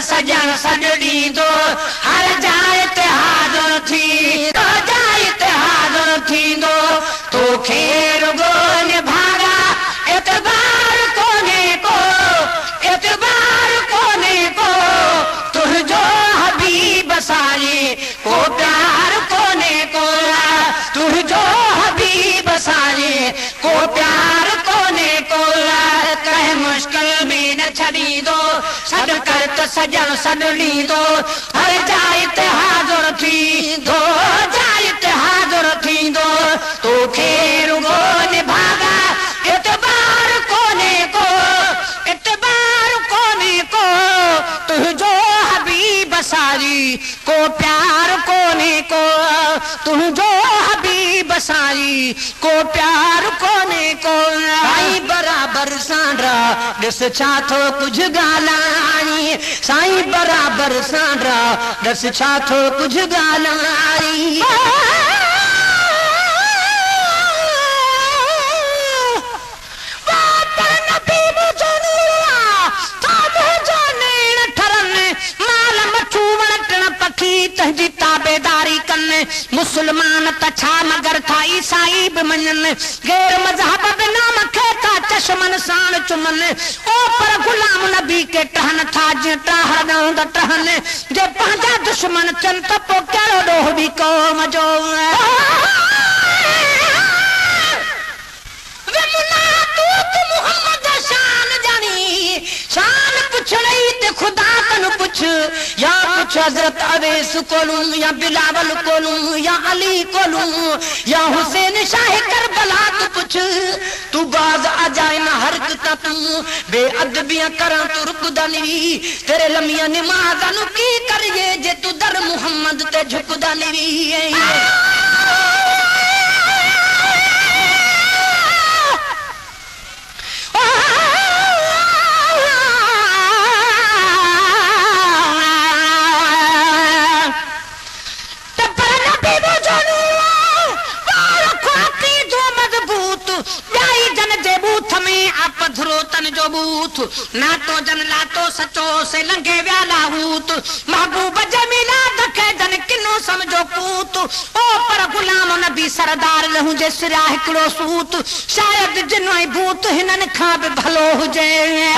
सजन सजड़ी दो हर जाए ते हाज़िर थी दो जाए ते हाज़िर थी दो तो खेर गोन भागा एतबार कोने को तुझो हबीब सारे को प्यार कोने को तुझो हबीब सारे को प्यार कोने को कह मुश्किल में न छड़ी दो सद कर त सजन सदड़ी दो हर जाए ते हाज़िर थी दो जाए ते हाज़िर थी दो तो खेर गोन भागा एतबार कोने को तुझो हबीब सारी को प्यार कोने को तुझो हबीब सारी को प्यार कोने को साईं बराबर सांडरा दस छा थो कुछ गालाई साईं बराबर सांडरा दस छा थो कुछ गालाई तहजी ताबेदारी कन्ने मुसलमान तछा मगर था ईसाई भी मनन गैर मजहब बिना खेता चश्मन सान चुमन ओ पर गुलाम नबी के टहन था जे टहर दंद टहन जे पंजा दुश्मन चन त पो केड़ो डोह भी कौम जो वे मुना तू मुहम्मद शान जानी शान कुछ नहीं ते खुदा कनु कुछ या कुछ हजरत अवैस कोलूं या बिलावल कोलूं या अली कोलूं या हुसैन शाह करबला तू कुछ तू बाज आ जाए ना हरकत तू बेअदबियां करा तू रुकदा नहीं तेरे लमिया नमाज़ नु की करिए जे तू दर मुहम्मद ते झुकदा नहीं तन जो बूथ ना तो जन लातो सचो से लंघे व्याला हूत महबूब जमीला धके जन किनो समझो पूत ओ पर गुलाम नबी सरदार लहू जे सिरा हिकड़ो सूत शायद जिनोई भूत हिनन खां भी भलो हुजे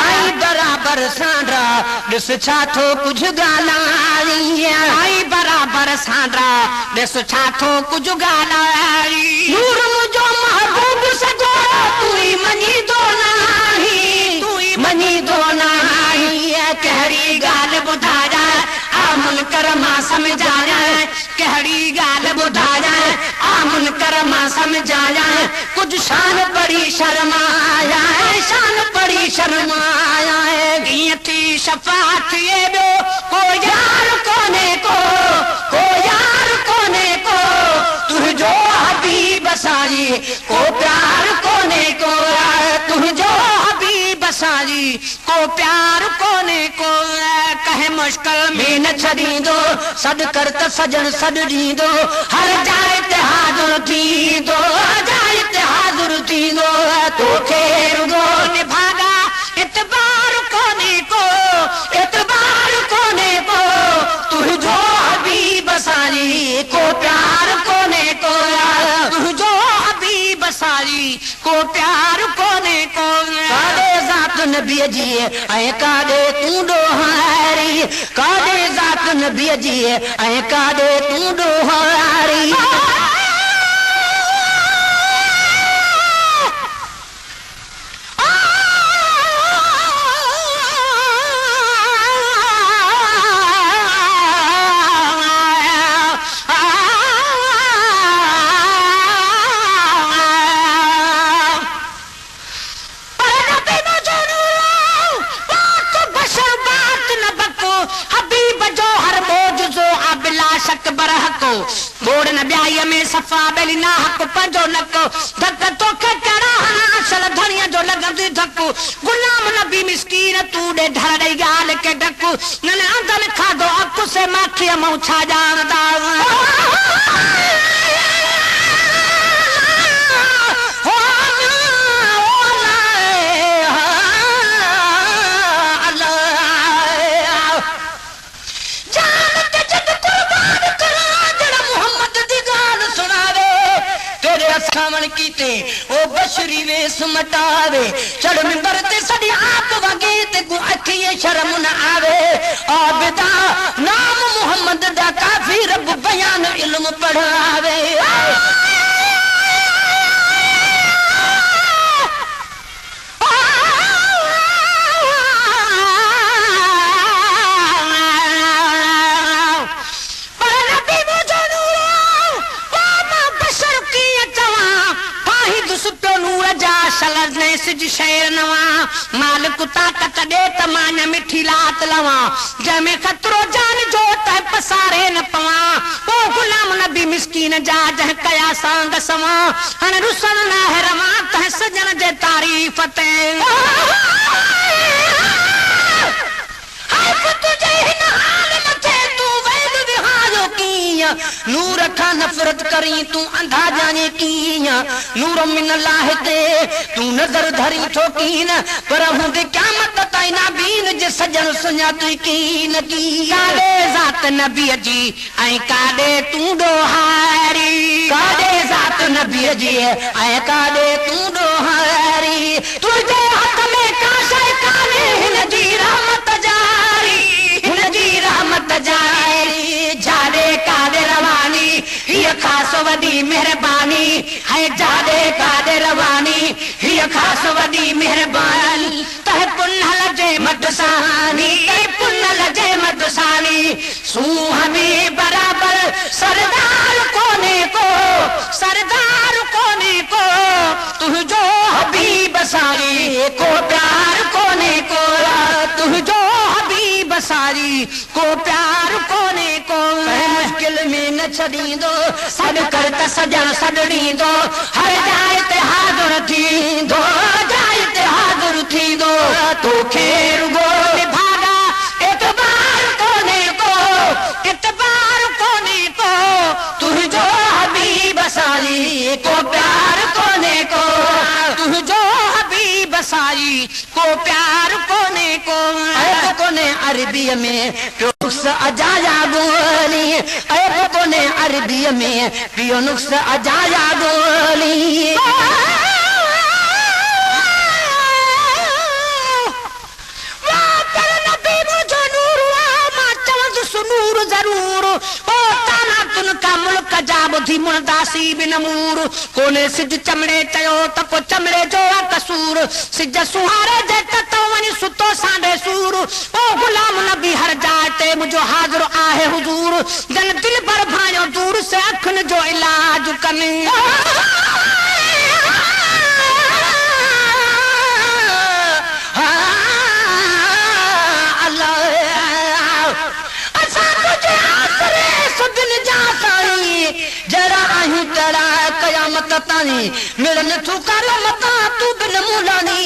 आई बराबर सांडरा दिस छा थो कुछ गालाई आई बराबर सांडरा दिस छा थो कुछ गालाई नूर मुझो महबूब सजो तू ही मनी दो मनी दो नाही कहड़ी गाल बुधाया आमुन करमा समझाया कहड़ी गाल बुधाया आमुन करमा समझाया कुछ शान पड़ी शर्माया शान पड़ी शर्माया थी शफात ये दो को यार कोने को तुझो हबीब सारी को प्यार कोने को तुझो सारी को प्यार कोने को कहे मुश्किल में न छड़ी दो सद कर त सजन सदड़ी दो हर जाए ते हाज़िर थी दो जाए ते हाज़िर थी दो तो खेर गोन भागा एतबार कोने को तुझो हबीब सारी को प्यार कोने को तुझो हबीब सारी को प्यार कोने को नबी जी ऐ कादे तू डोहारी कादे जात नबी जी ऐ कादे तू डोहारी बोड़ न ब्याई में सफा बेली ना हक पंजो नको धक तो कड़ा असल धनिया जो लगंदी धक्कू गुलाम नबी मिस्कीन तू दे धर दई गाल के डक्कू नने अंदर खा दो अक्कू से माखी मऊ छा जानदा खावण कीते ओ बशरी वेस मटावे चढ़ मिंबर ते सड़ी आप वगे ते को अखिए शर्म न आवे आबिदा नाम मोहम्मद दा काफी रब बयान इल्म पढ़ावे शेर नवा मालिक ताकत दे तमाम मिठी लात लवा जंहिंमें खतरो जान जो त पसारे न पवा ओ गुलाम नबी मिस्कीन जा जह कया सांग सवा हन रुसन न रवा त सजन जे तारीफ ते हाय तुझे हिन हाल मथे तू वैद विहायो कीया नूर खां नफरत करी तू अंधा जाने कीया नूर मिन अल्लाह ते तू नजर धरी ठोकीन पर हुंदे क़यामत ताईं ना बीन जे सजन सुञा तू कीन की काॾे ज़ात नबी जी ऐं काॾे तू ॾोहारी काॾे ज़ात नबी जी ऐं काॾे तू ॾोहारी तुंहिंजे हथ में का शइ कान्हे हिन जी रहमत जारी हिन जी रहमत जारी जाॾे काॾे रवानी हीअ ख़ासि वॾी महिरबानी है जाॾे काॾे रवानी हीअ ख़ासि वॾी महिरबानी तह पुनल जे मटसानी पुनल जे मटसानी सूंह में बराबर सरदार कोने को सरदार कोने को तुझो हबीब सारी को प्यार कोने को तुझो हबीब सारी को प्यार कोने को मुश्किल में न छॾींदो सॾ कर त सजण सॾड़ींदो हर जाइ ते हाज़ुर थींदो जाइ ते हाज़ुर थींदो तोखे रुगो भागा एतबार कोने को एतबार कोने को तुझो हबीब सारी को प्यार कोने को तुझो हबीब सारी को प्यार कोने को कोने अरबी में नुक्स अजाया गोली ऐब कोने अरबी में पियो नुक्स अजाया गोली नूर जरूर ओ ताना तुन का मुल्क जा बुधी मुनदासी बिन मूर कोने सिज चमड़े चयो त को चमड़े जो कसूर सिज सुहारे जे त वनी सुतो सांडे सूर ओ गुलाम नबी हर जाए ते मुझो हाजिर आहे हुजूर जन दिल पर भायो दूर से अखन जो इलाज कने जरा आहियूं तड़ा कयामत ताईं मिलन तू कर मता तू बिन मुलानी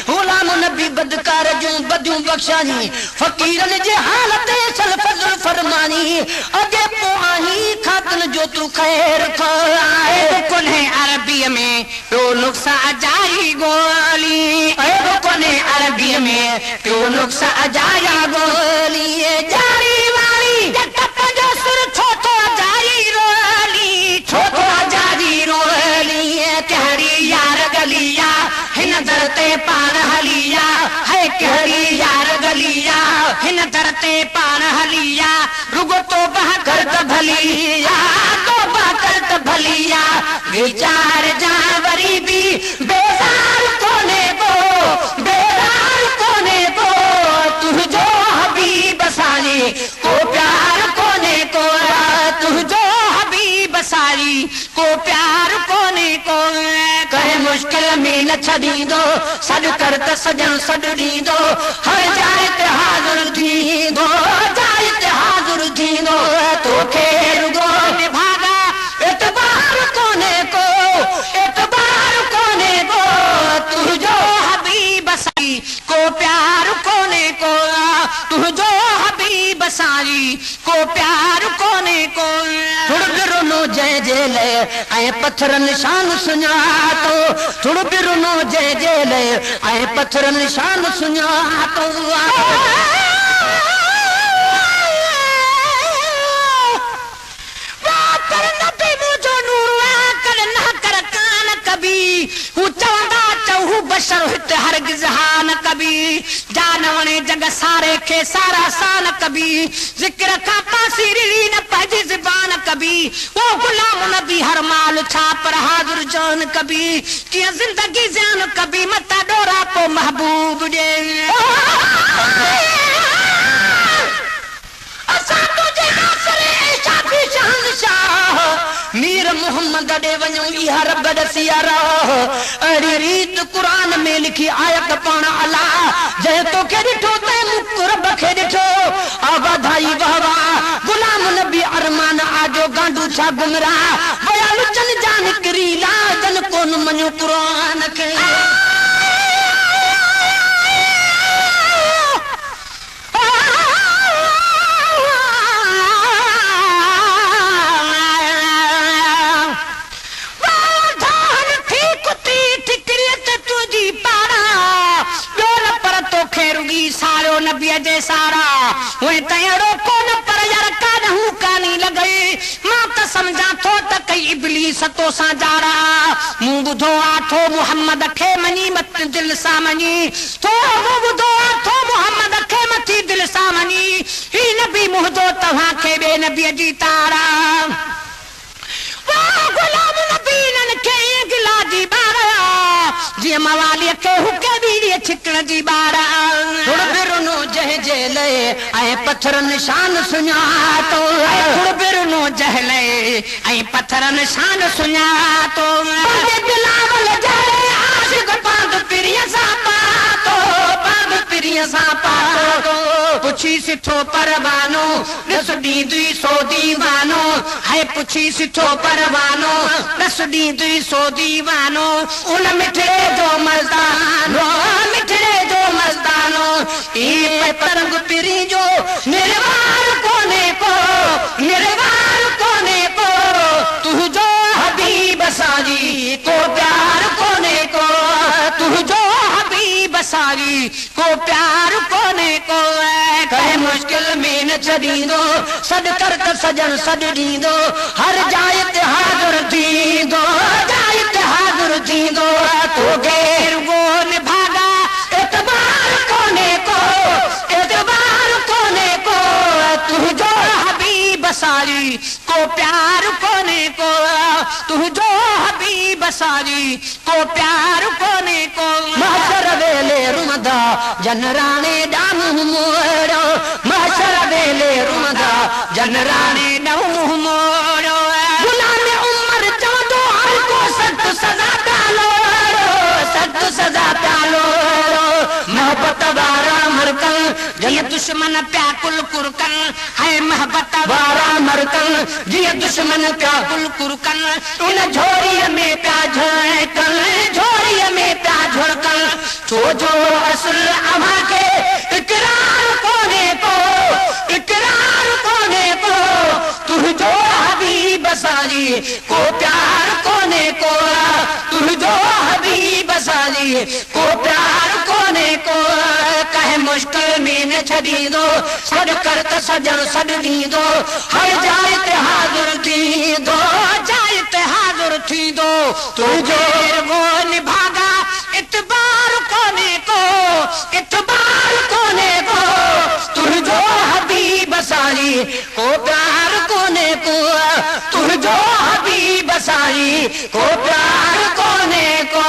गुलाम नबी बदकार जूं बदियूं बख्शानी फकीरन जे हालत चल फजल फरमानी अगे पो आही खातन जो तू खैर खाए कोने अरबी में तो नुक्सा अजाई गोली ए कोने अरबी में तो नुक्सा अजाया गोली जारी वाली टप जो सुर छोटो जारी रोली छोटो जारी रोली कहरी यार गलिया हिन दरते पान हलिया है कहरी यार गलिया हिन दरते पान हलिया रुगो तो बह करत भलिया तो बह करत भलिया विचार जानवरी भी बेजार कोने को बेजार कोने को तुझो हबीब सानी को प्यार कोने को तुझो हबीब सारी को प्यार कोने को कहे मुश्किल में न छॾींदो सॾ कर त सजण सॾड़ींदो हर जाइ ते हाज़ुर थींदो जाइ ते हाज़ुर थींदो तोखे रुगो निभागा एतबार कोने को एतबार कोने को तुझो हबीब सारी को प्यार कोने को तुझो हबीब सारी को प्यार कोने को थोड़ो जय जेल ऐं पत्थर निशान सुञातो थोड़ो बिरुनो जय जेल ऐं पत्थर निशान सुञातो हरगिज़ हा न कबी जान वणे जग सारे खे सारा सान कबी ज़िक्र खां पासीरी न पंहिंजी ज़बान कबी वो गुलाम नबी हर माल छा पर हाज़िर जान कबी कीअं ज़िंदगी ज़ान कबी मता डोरा पो महबूब ॾे असां तुंहिंजे नासरे शादी शहंशाह मीर मोहम्मद ॾे वञूं इहा रब ॾसी राह अहिड़ी रीत क़ुरान में लिखी आयत पाण अला जंहिं तोखे ॾिठो तंहिं मूं रब खे ॾिठो आवाधाई वाह वाह गुलाम नबी अरमान आजो गांडू छा गुमराह वया लुचन जा निकिरी लाजन कोन मञो क़ुरान खे सारो नबीअ जे सारा उहे तहिड़ो कोन पर यार काॾहूं कानी लॻई मां त सम्झां थो त कई इब्लीस तो सां जारा मूं ॿुधो आहे थो मुहम्मद खे मञी मत दिलि सां मञी थो मूं ॿुधो आहे थो मुहम्मद खे मथी दिलि सां मञी ही नबी मुहदो तव्हांखे ॿिए नबीअ जी तारा वाह गुलाम नबी इन्हनि खे ईअं गिला जी ॿार जीअं मवालीअ खे हुके बीड़ीअ छिकण जी ॿार थुड़बिरनो जंहिंजे लए ऐं पत्थर निशान सुञातो थुड़बिरनो जंहिं लए ऐं पत्थर निशान सुञातो बिलावल जहिड़े आशिक़ पांद पिरीअ सां पातो पांद पिरीअ सां पातो पुछी सिथो परवानो ॾिस ॾींदी सो दीवानो है पुछी सिथो परवानो ॾिस ॾींदी सो दीवानो उन मिठड़े जो मर्दानो मिठड़े जो मर्दानो ई तरंग पिरी जो निर्वार कोने को निर्वार कोने को तुझो हबीब साजी को प्यार कोने को तुझो हबीब साजी को प्यार कोने को कहे मुश्किल में न छॾींदो सॾ कर त सजन सॾ ॾींदो हर जाइ ते हाज़िर थींदो जाइ ते हाज़िर थींदो तो गैर वो निभागा एतबार कोने को एतबार कोने को तुझो हबीब सारी को प्यार कोने को तुझो हबीब सारी को प्यार कोने को महशर वेले रुमदा जनराणे ॾामू मोड़ो महशर वेले रुमदा जनराणे ॾामू मोड़ो गुलाम उमर चवंदो हर को सख्त सज़ा प्यालो सख्त सज़ा प्यालो मोहब्बत वारा मरकन जीअं दुश्मन प्या कुल कुरकन है मोहब्बत वारा मरकन जीअं दुश्मन प्या कुल कुरकन उन झोरीअ में प्या झड़कन झोरीअ में प्या झड़कन छो जो असुल अव्हां खे इकरार कोने को इकरार कोने को तुझो हबीब साजी को प्यार कोने को तुझो हबीब साजी को प्यार कोने को कहे मुश्किल में न छॾींदो सॾ कर त सजन सॾ ॾींदो हर जाइ ते हाज़िर थींदो जाइ ते हाज़िर थींदो तुझो वो निभागा इतबार कोने को इतबार कोने को तुझो हबीब साजी को प्यार कोने को तुझो हबीब साजी को प्यार कोने को